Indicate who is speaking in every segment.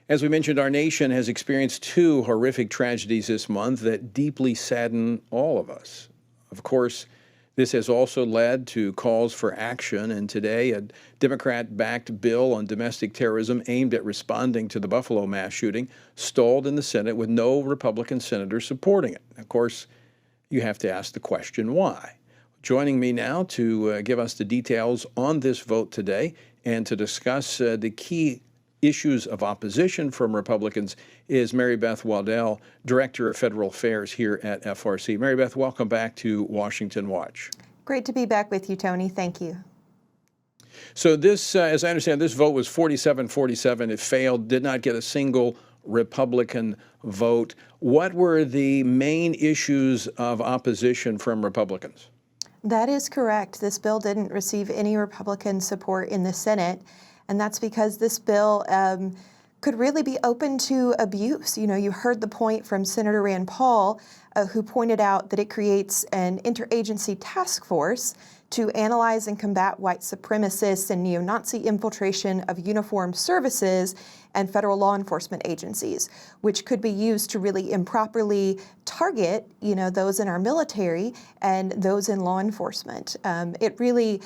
Speaker 1: As we mentioned, our nation has experienced two horrific tragedies this month that deeply sadden all of us. Of course, this has also led to calls for action, and today a Democrat-backed bill on domestic terrorism aimed at responding to the Buffalo mass shooting stalled in the Senate with no Republican senators supporting it. Of course, you have to ask the question, why? Joining me now to give us the details on this vote today and to discuss the key issues of opposition from Republicans is Mary Beth Waddell, Director of Federal Affairs here at FRC. Mary Beth, welcome back to Washington Watch.
Speaker 2: Great to be back with you, Tony. Thank you.
Speaker 1: So this, as I understand, this vote was 47-47. It failed, did not get a single Republican vote. What were the main issues of opposition from Republicans?
Speaker 2: That is correct. This bill didn't receive any Republican support in the Senate. And that's because this bill could really be open to abuse. You know, you heard the point from Senator Rand Paul, who pointed out that it creates an interagency task force to analyze and combat white supremacists and neo-Nazi infiltration of uniformed services and federal law enforcement agencies, which could be used to really improperly target, those in our military and those in law enforcement. It really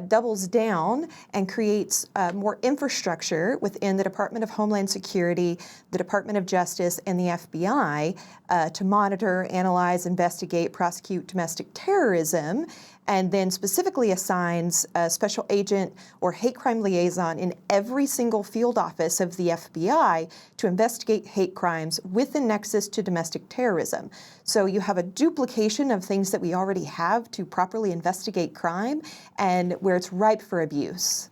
Speaker 2: doubles down and creates more infrastructure within the Department of Homeland Security, the Department of Justice, and the FBI to monitor, analyze, investigate, prosecute domestic terrorism, and then specifically assigns a special agent or hate crime liaison in every single field office of the FBI to investigate hate crimes with a nexus to domestic terrorism. So you have a duplication of things that we already have to properly investigate crime and where it's ripe for abuse.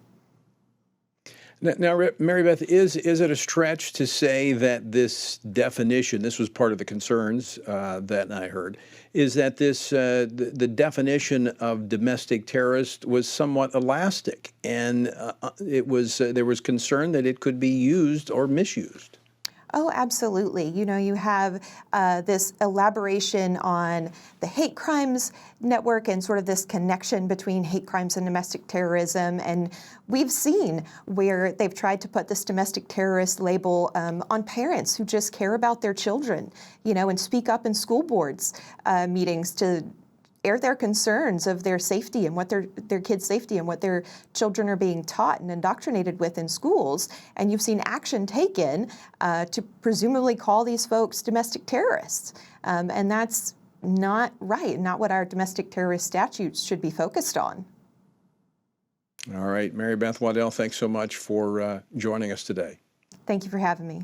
Speaker 1: Now, Mary Beth, is it a stretch to say that this definition, this was part of the concerns that I heard, is that this the definition of domestic terrorist was somewhat elastic, and there was concern that it could be used or misused?
Speaker 2: Oh, absolutely. You have this elaboration on the hate crimes network and sort of this connection between hate crimes and domestic terrorism. And we've seen where they've tried to put this domestic terrorist label on parents who just care about their children, and speak up in school boards meetings to air their concerns of their safety and what their kids' safety and what their children are being taught and indoctrinated with in schools. And you've seen action taken to presumably call these folks domestic terrorists. And that's not right, not what our domestic terrorist statutes should be focused on.
Speaker 1: All right, Mary Beth Waddell, thanks so much for joining us today.
Speaker 2: Thank you for having me.